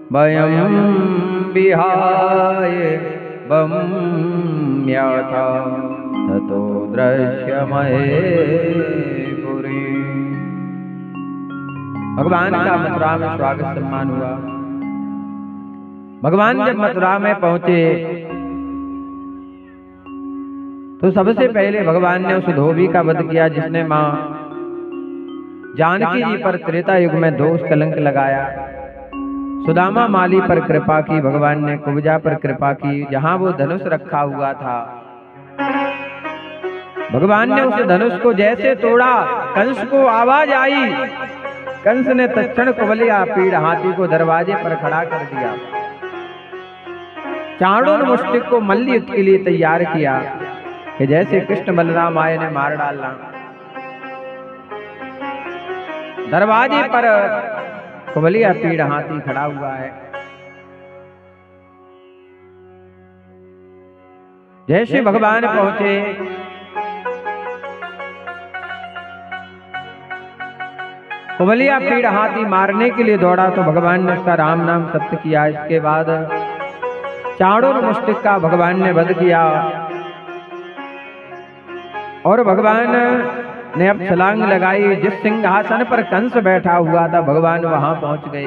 वयं विहाय बम यथा ततो दृश्यमहे पुरी। भगवान का मथुरा में स्वागत सम्मान हुआ। भगवान जब मथुरा में पहुंचे तो सबसे पहले भगवान ने उस धोबी का वध किया जिसने मां जानकी जी पर त्रेता युग में दोष कलंक लगाया। सुदामा माली पर कृपा की भगवान ने, कुब्जा पर कृपा की। जहां वो धनुष रखा हुआ था भगवान ने उस धनुष को जैसे तोड़ा, कंस को आवाज आई। कंस ने तत्क्षण कुबलिया पीड़ हाथी को दरवाजे पर खड़ा कर दिया। चाणूर मुष्टिक को मल्ल युद्ध के लिए तैयार किया कि जैसे कृष्ण बलराम आए ने मार डालना। दरवाजे पर कुबलिया पीड़ हाथी खड़ा हुआ है। जैसे भगवान पहुंचे कुबलिया पीड़ हाथी मारने के लिए दौड़ा तो भगवान ने उसका राम नाम सत्य किया। इसके बाद चाणूर मुष्टिक का भगवान ने वध किया और भगवान ने अब छलांग लगाई। जिस सिंहासन पर कंस बैठा हुआ था भगवान वहां पहुंच गए।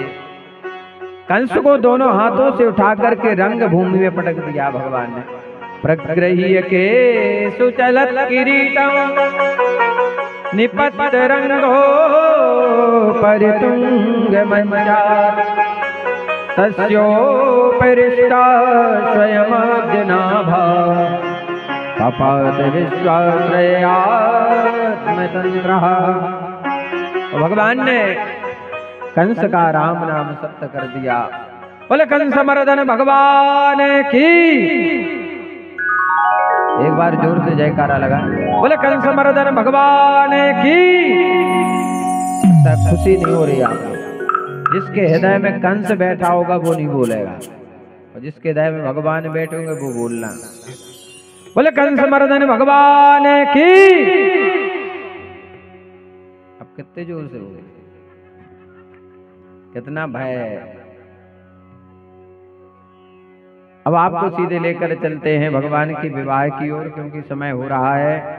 कंस को दोनों हाथों से उठा करके रंग भूमि में पटक दिया भगवान ने। प्रग्रह्य के सुचलत किरीटम निपत रंगो परितुंग मंचार तस्योपरिष्टा स्वयमग्नाभा पपात विश्वाश्रयात्मतंत्रः। भगवान ने कंस का राम नाम सत्य कर दिया। बोले कंस मर्दन भगवान की। एक बार जोर से जयकारा लगा। बोले कंस मर्दन भगवान की। तब खुशी नहीं हो रही आपको। जिसके हृदय में कंस बैठा होगा वो नहीं बोलेगा और जिसके हृदय में भगवान बैठे होंगे वो बोलना। बोले कंस मर्दन भगवान की। अब कितने जोर से बोले, कितना भय है। अब आपको सीधे लेकर चलते हैं भगवान की विवाह की ओर, क्योंकि समय हो रहा है।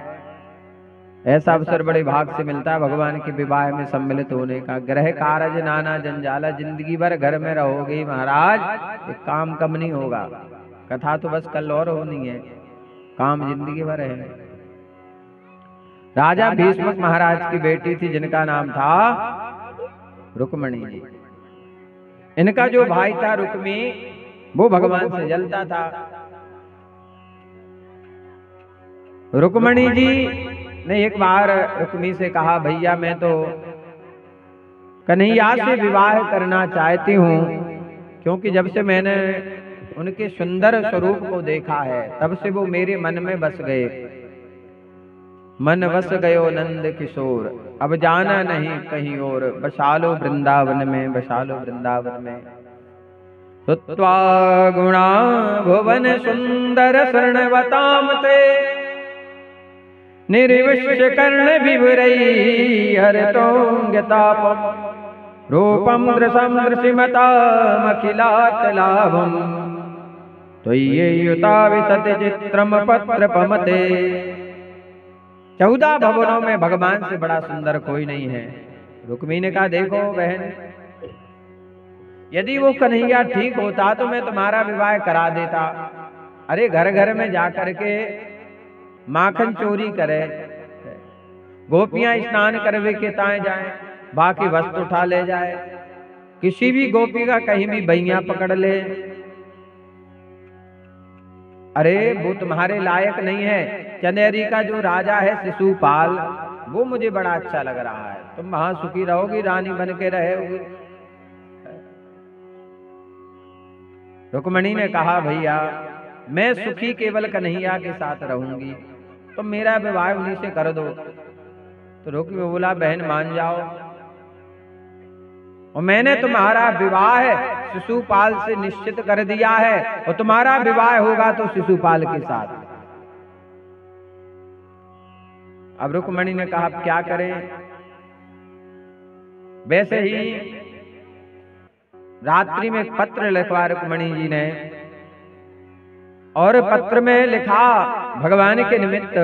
ऐसा अवसर बड़े भाग से मिलता है भगवान के विवाह में सम्मिलित होने का। ग्रह कारज नाना जंजाला, जिंदगी भर घर में रहोगे महाराज, एक काम कम नहीं होगा। कथा तो बस कल और होनी है, काम जिंदगी भर है। राजा भीष्मक महाराज की बेटी थी जिनका नाम था रुक्मणी जी। इनका जो भाई था रुक्मी, वो भगवान से जलता था। रुक्मणी जी ने एक बार रुक्मी से कहा, भैया मैं तो कन्हैया से विवाह करना चाहती हूँ, क्योंकि जब से मैंने उनके सुंदर स्वरूप को देखा है तब से वो मेरे मन में बस गए। मन बस गयो नंद किशोर, अब जाना नहीं कहीं और। बसालो वृंदावन में, बसालो वृंदावन में। सुत्वा गुणा भुवन सुंदर शरणवताम ते, निर्विश्य कर्ण विवरई हरतोंगतापम। रूपम दृशम दृशिमतामखिलात् लाभम, त्वय्युता विशति चित्रम पत्र पमते। 14 भवनों में भगवान से बड़ा सुंदर कोई नहीं है। रुक्मी ने कहा, देखो बहन, यदि वो कन्हैया ठीक होता तो मैं तुम्हारा विवाह करा देता। अरे घर घर में जाकर के माखन चोरी करे, गोपियां स्नान करवे के ताए जाए, बाकी वस्त्र उठा ले जाए, किसी भी गोपी का कहीं भी बैया पकड़ ले। अरे वो तुम्हारे लायक नहीं है। चंदेरी का जो राजा है शिशुपाल, वो मुझे बड़ा अच्छा लग रहा है। तुम वहां सुखी रहोगी, रानी बन के रहोगी। रुक्मणी ने कहा, भैया मैं सुखी केवल कन्हैया के साथ रहूंगी, तो मेरा विवाह उन्हीं से कर दो। तो रुक्मी बोला, बहन मान जाओ, और मैंने तुम्हारा विवाह शिशुपाल से निश्चित कर दिया है, और तुम्हारा विवाह होगा तो शिशुपाल के साथ। अब रुक्मणी ने कहा, अब क्या करें। वैसे ही रात्रि में एक पत्र लिखवा रुक्मिणी जी ने, और पत्र में लिखा भगवान के निमित्त,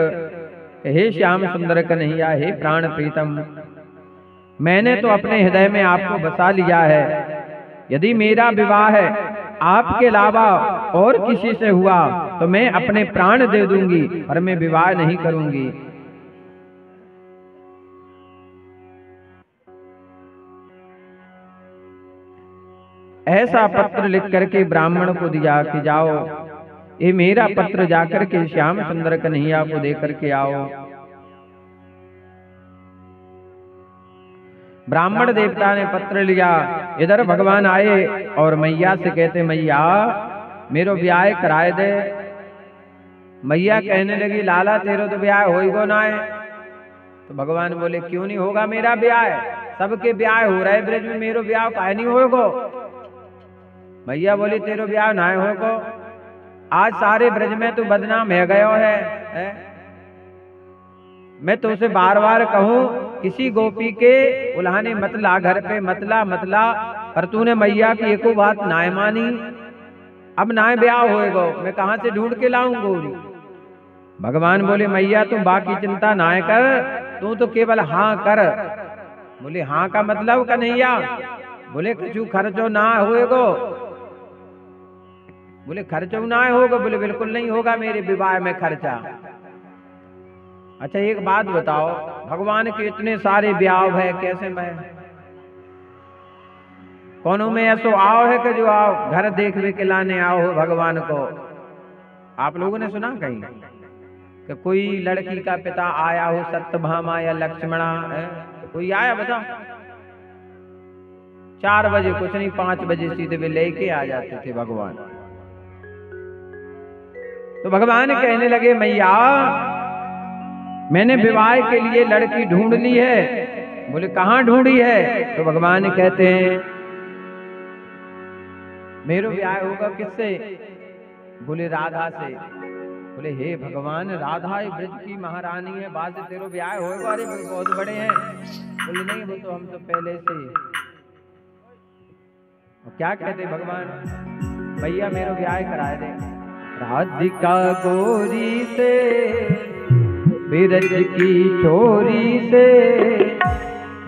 हे श्याम सुंदर कन्हैया, हे प्राण प्रीतम, मैंने तो अपने हृदय में आपको बसा लिया है। यदि मेरा विवाह है आपके अलावा और किसी से हुआ तो मैं अपने प्राण दे दूंगी, पर मैं विवाह नहीं करूंगी। ऐसा पत्र लिख करके ब्राह्मण को दिया कि जाओ, ये मेरा पत्र जाकर के श्याम सुंदर कन्हैया को दे करके आओ। ब्राह्मण देवता ने पत्र लिया, इधर भगवान आए और मैया से कहते, मैया मेरो ब्याह कराए दे। मैया कहने लगी, लाला तेरो तो ब्याह होइगो ना है। तो भगवान बोले, क्यों नहीं होगा मेरा ब्याह, सबके ब्याह हो रहे ब्रज में, मेरो ब्याह काहे नहीं होगो। मैया बोली, तेरो ब्याह ना होगो, आज सारे ब्रज में तू बदनाम है गयो है? मैं तुझसे बार बार कहूं, किसी गोपी के उल्हाने मतला, घर पे मतला, पर तूने मैया की एको बात ना मानी। अब ना ब्याह होएगो, मैं कहां से ढूंढ के लाऊं गौरी। भगवान बोले, मैया तुम बाकी चिंता ना कर, तू तो केवल हाँ कर। बोले, हाँ का मतलब कन्हैया? बोले, कुछ खर्चो ना होएगो। बोले, खर्चो ना होगा? बोले, बिल्कुल नहीं होगा मेरे विवाह में खर्चा। अच्छा एक बात बताओ, भगवान के इतने सारे ब्याह है, कैसे मैं कौनों में ऐसो आओ है कि जो आओ घर देखने के लाने आओ हो भगवान को? आप लोगों ने सुना कहीं कि कोई लड़की का पिता आया हो, सत्यभामा या लक्ष्मणा, कोई आया बताओ? 4 बजे कुछ नहीं, 5 बजे सीधे वे लेके आ जाते थे भगवान। तो भगवान कहने लगे, मैया मैंने विवाह के लिए लड़की ढूंढ ली है। बोले, कहाँ ढूंढी है? तो भगवान कहते हैं, मेरा ब्याह होगा किससे? बोले, राधा से। बोले, हे भगवान, राधा ब्रज की महारानी है, बाद से तेरो ब्याह होगा? अरे बहुत बड़े हैं। बोले, नहीं वो तो हम तो पहले से। क्या कहते भगवान? भैया मेरा ब्याह कराए दे। राधिका गोरी से, ब्रज की छोरी से,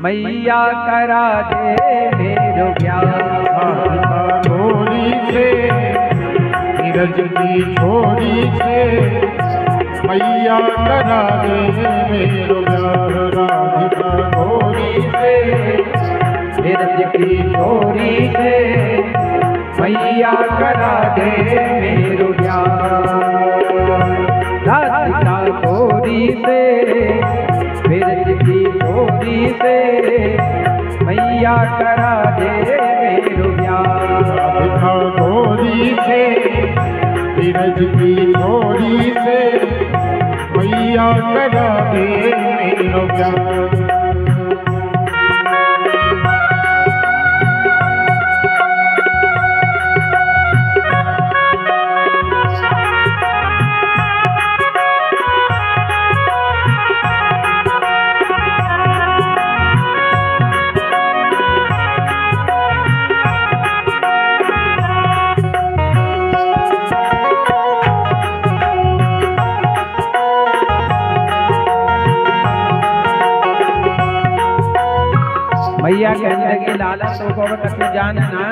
मैया करा दे मेरो ब्याह। राधिका गोरी से, ब्रज की छोरी से, मैया करा दे मेरो ब्याह। राधिका गोरी से, ब्रज की छोरी से, मैया करा दे मेरो ब्याह। राधिका गोरी से, ब्रज की छोरी से, मैया करा दे मेरो ब्याह। राधिका गोरी से, ब्रज की छोरी से, मैया करा दे मेरो ब्याह। मैया कहने लगी, लाला तो को कछु जान ना,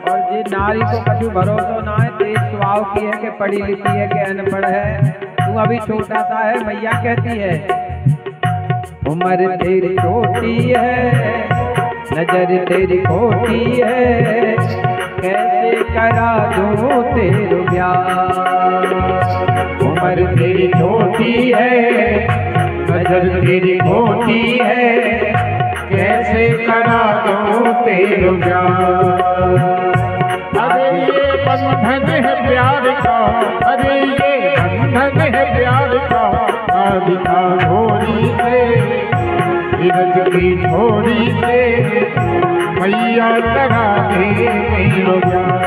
और जे नारी को कछु भरोसा ना है, तेज स्वभाव की है कि पढ़ी लिखी है कि अनपढ़ है, तू अभी छोटा सा है। मैया कहती है, उम्र तेरी छोटी है, नजर तेरी खोटी है, कैसे करा दूं तेरे ब्याह। उम्र तेरी छोटी है, नजर तेरी खोटी है, कैसे करा दूं तेरे ब्याह। अरे ये बंधन है प्यार का, अरे ये बंधन है प्यार का। राधिका गोरी से, ब्रज की छोरी से, मैया करा दे मेरो ब्याह।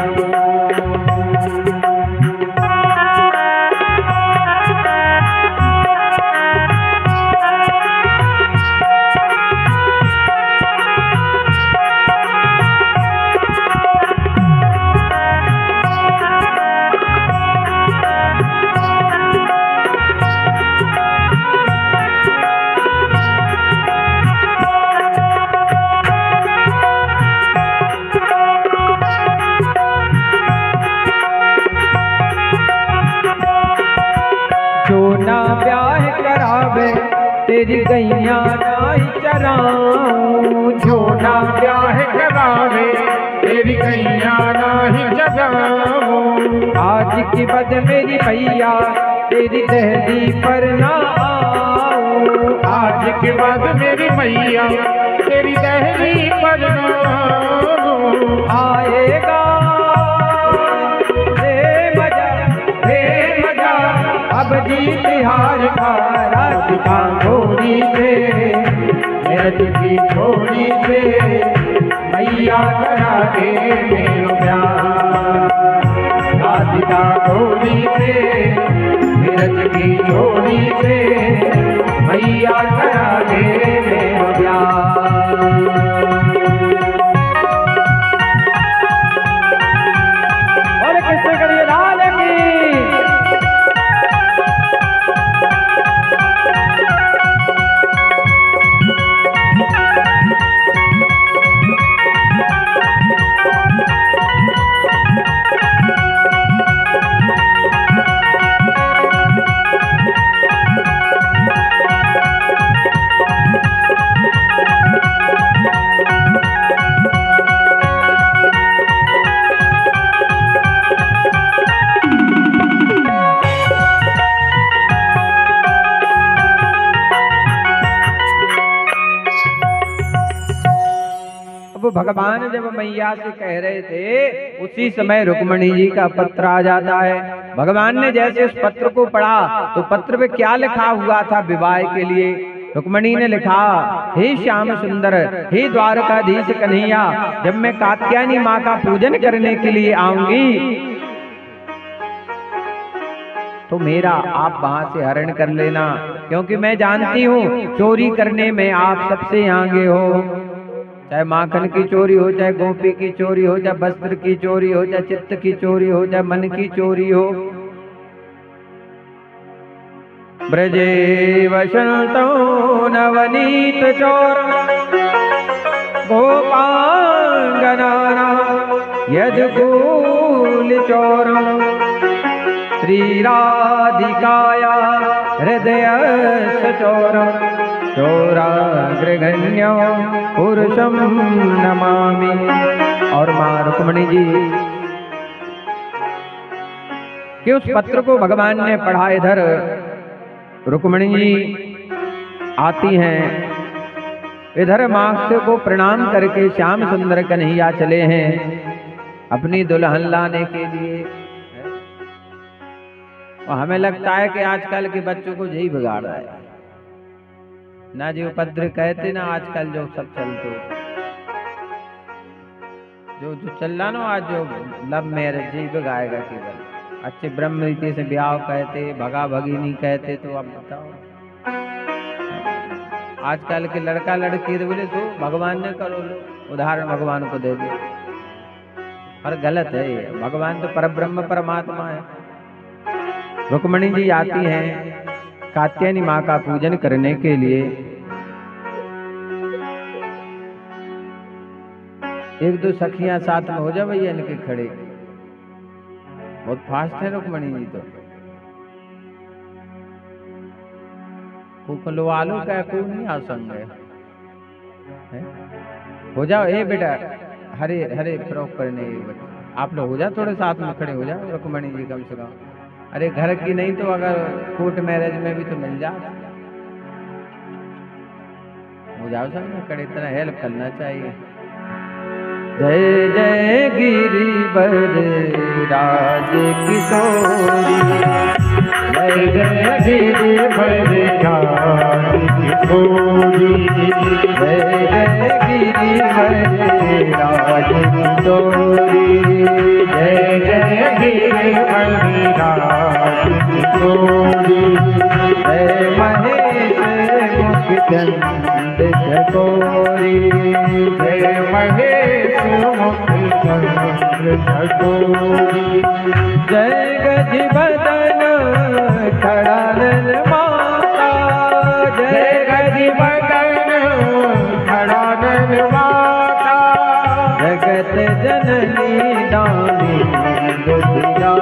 तेरी गैया नाई चराऊं, झूठा ब्याह करावे तेरी गैया नाही चराऊं। आज की बद मेरी भैया तेरी दहली पर ना आऊं, आज के बाद मेरी मैया तेरी दहली पर ना आएगा अब जी तिहार का राधिका घोड़ी से, मेरठ की छोड़ी से मैया करा दे मेरो प्यार। राधिका घोड़ी से मेरठ की छोड़ी से मैया करा दे मेरो प्यार। और किससे करिए लाल की भगवान जब मैया से कह रहे थे उसी समय रुक्मणी जी का पत्र आ जाता है। भगवान ने जैसे उस पत्र को पढ़ा तो पत्र पे क्या लिखा हुआ था विवाह के लिए। रुक्मणी ने लिखा, हे श्याम सुंदर, हे द्वारकाधीश कन्हैया, जब मैं कात्यायनी माँ का पूजन करने के लिए आऊंगी तो मेरा आप वहां से हरण कर लेना, क्योंकि मैं जानती हूँ चोरी करने में आप सबसे आगे हो। चाहे माखन की चोरी हो, चाहे गोपी की चोरी हो, चाहे वस्त्र की चोरी हो, चाहे चित्त की चोरी हो, चाहे मन की चोरी हो। ब्रजे वसंतो नवनीत चोर गोपांगना यदुकूल चोर श्री राधिकाया हृदय चोर चोराग्रगण्य पुरुषम नमामि। और मां रुक्मणी जी कि उस पत्र को भगवान ने पढ़ा। इधर रुक्मणी जी आती हैं, इधर मां को प्रणाम करके श्याम सुंदर कन्हैया चले हैं अपनी दुल्हन लाने के लिए। और हमें लगता है कि आजकल के बच्चों को यही बिगाड़ रहा है ना, जो उपद्र कहते ना आजकल जो सब चलते जो चल रहा ना आज, जो लव मैरिज ही बिगाएगा केवल। अच्छे ब्रह्म रीति से ब्याह कहते, भगा भगिनी कहते, तो अब बताओ आजकल के लड़का लड़की तो बोले तो भगवान ने करो, लो उदाहरण भगवान को दे दो, पर गलत है। भगवान तो परब्रह्म परमात्मा है। रुक्मणी जी आती हैं कात्यायनी माँ का पूजन करने के लिए। एक दो सखियां साथ में हो जा भैया इनके खड़े, बहुत फास्ट है रुक्मणी जी तो। कुकलो आलू का को नहीं आसंग है। हो जाओ ए बेटा, हरे हरे फ्रॉक पहने आप लोग हो जाओ, थोड़े साथ में खड़े हो जाओ रुक्मणी जी कम से कम। अरे घर की नहीं तो अगर कोर्ट मैरिज में भी तो मिल जाए, हो जाओ सब में खड़े, इतना हेल्प करना चाहिए। जय जय गिरिवर राज किशोरी, जय जय गिरिवर राज किशोरी, जय जय गिरिवर राज किशोरी, जय जय गिरिवर राज किशोरी, जय महेश मुख चंद चकोरी, जय महेश मुख चंद्र चकोरी, जय गज बदन खड़ानन माता, जय गज बदन खड़ानन माता, जगत जननी दानी दुधिया,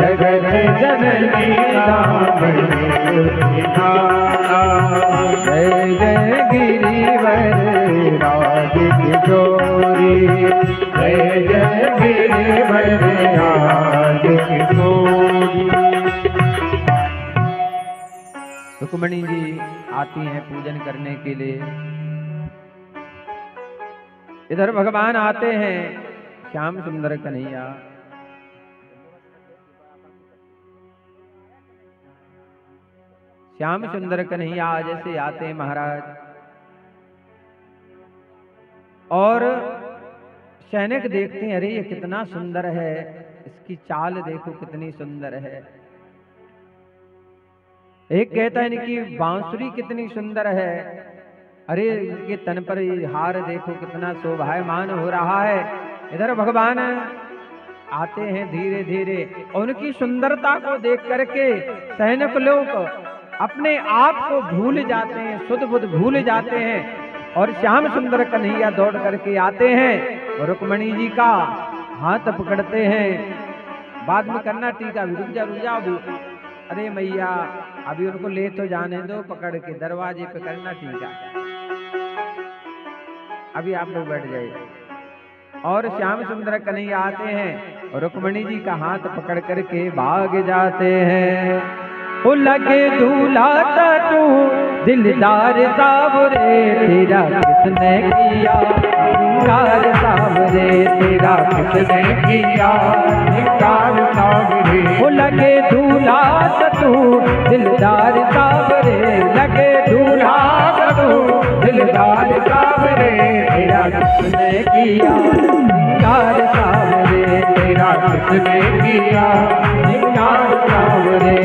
जगत जननी कामनी धारा। जय जय गिरिवर राज किशोरी, जय जय गिरिवर राज किशोरी। रुक्मणी जी आती हैं पूजन करने के लिए। इधर भगवान आते हैं श्याम सुंदर कन्हैया। श्याम सुंदर कन्हैया जैसे आते हैं महाराज, और सैनिक देखते हैं, अरे ये कितना सुंदर है, इसकी चाल देखो कितनी सुंदर है। एक कहता है इनकी बांसुरी कितनी सुंदर है, अरे इनके तन पर ये हार देखो कितना शोभायमान हो रहा है। इधर भगवान आते हैं धीरे धीरे, और उनकी सुंदरता को देख करके सैनिक लोग अपने आप को भूल जाते हैं, शुद्ध बुद्ध भूल जाते हैं, और श्याम सुंदर कन्हैया दौड़ करके आते हैं और रुक्मणी जी का हाथ पकड़ते हैं। बाद में करना टीका, रुक जा अभी, अरे मैया अभी उनको ले तो जाने दो, पकड़ के दरवाजे पे करना टीका, अभी आप लोग बैठ जाइए। और श्याम सुंदर कन्हैया आते हैं और रुक्मणी जी का हाथ पकड़ करके भाग जाते हैं। वो लगे दूल्हा तू दिलदार सावरे, तेरा किसने किया सिंगार सावरे, तेरा किसने किया सिंगार सावरे। वो लगे दूल्हा तू दिलदार सावरे, लगे दूल्हा तू दिलदार सावरे, तेरा किसने किया सिंगार सावरे, तेरा किसने किया सिंगार सावरे।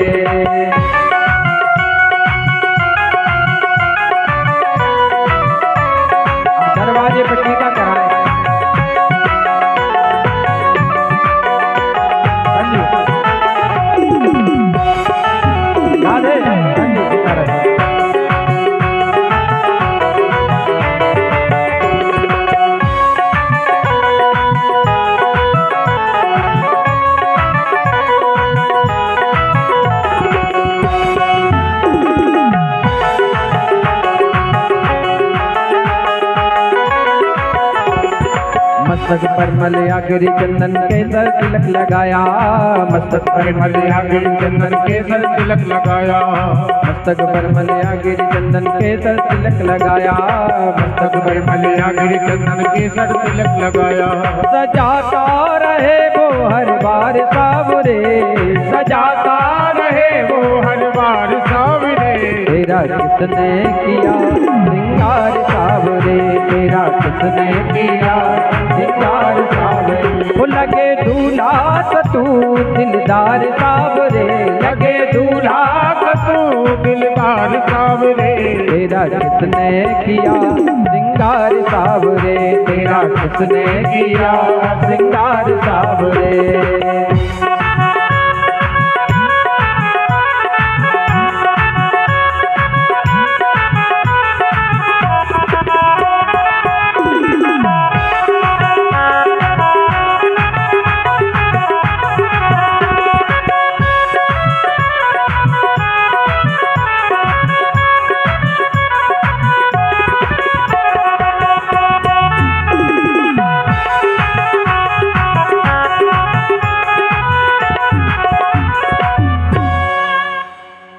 दरवाजे पर टीका कराए। राधे संजू टीका रहे। मस्तक पर मलया गिरी चंदन केसर तिलक लगाया, मस्तक पर मलया गिरी चंदन केसर तिलक लगाया, मस्तक पर मलया गिरी चंदन केसर तिलक लगाया, मस्तक पर मलया गिरी चंदन केसर तिलक लगाया। सजाता रहे वो हर बार सावरे, सजाता रहे वो हर बार सावरे, तेरा किसने किया सिंगार सावरे, तेरा किसने किया सिंगार सावरे। वो लगे दूल्हा तू दिलदार सावरे, लगे दूल्हा तू दिलदार सावरे, तेरा किसने किया सिंगार सावरे, तेरा किसने किया सिंगार सावरे।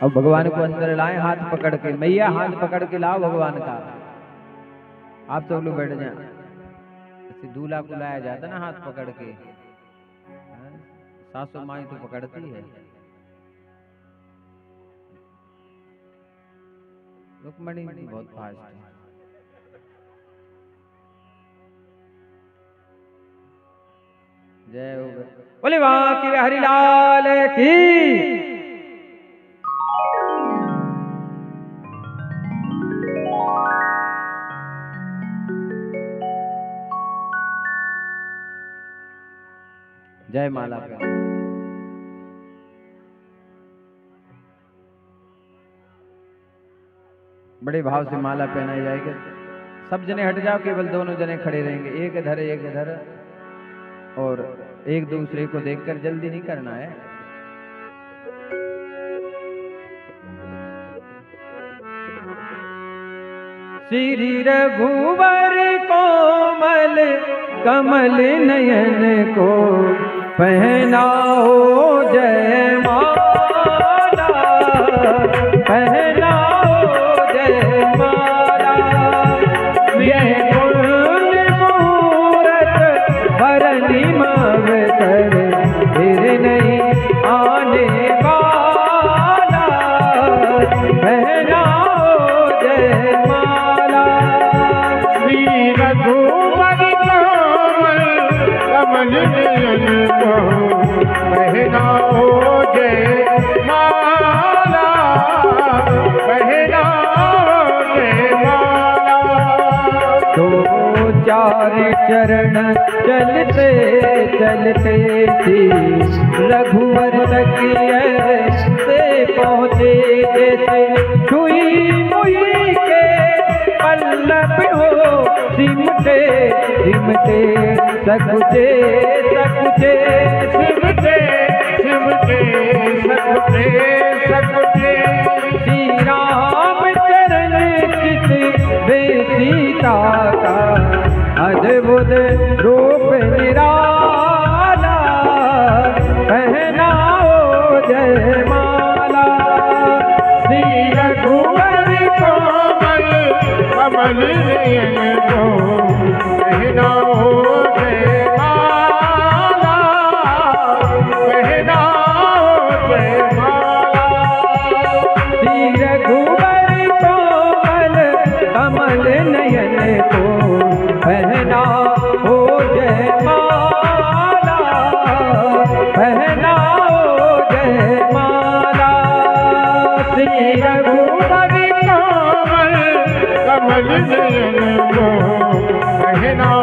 अब भगवान को अंदर लाए हाथ पकड़ के, मैया हाथ पकड़ के लाओ भगवान का। आप सब लोग बैठ जाए। ऐसे दूल्हा को लाया जाता ना हाथ पकड़ के, सासू माई तो पकड़ती है। रुक्मणी बहुत फास्ट है। जय हो बोले वहां की हरिलाल की। जय माला पे बड़े भाव से माला पहनाई जाएगी। सब जने हट जाओ, केवल दोनों जने खड़े रहेंगे, एक इधर एक इधर, और एक दूसरे को देखकर जल्दी नहीं करना है। श्री रघुवर कोमल कमल नयन को पहनाओ जयमाला, पहनाओ जयमाला। यह पुण्य मुहूर्त भरनी मवसर फिर नहीं आने वाला, पहनाओ जयमाला। श्री रघुवर कोमल कमल नयन को पहनाओ जयमाला, पहनाओ जयमाला। तो चार चरण चलते चलते थी रघुवर तक से पहुँचे, जैसे छुई मुई के पल्लव हो सिमटे सिमटे सकुचे सकुचे, सिमटे सिमटे सकुचे सकुचे। श्री राम चरण चित वे सीता का अद्भुत रूप निराला, पहनाओ जयमाला। श्री रघुवर कोमल कमल नयन को पहनाओ जयमाला, पहनाओ जयमाला। श्री रघुवर कोमल कमल नयन को पहनाओ जयमाला, पहनाओ जयमाला। श्री रघुवर कोमल कमल नयन को पहनाओ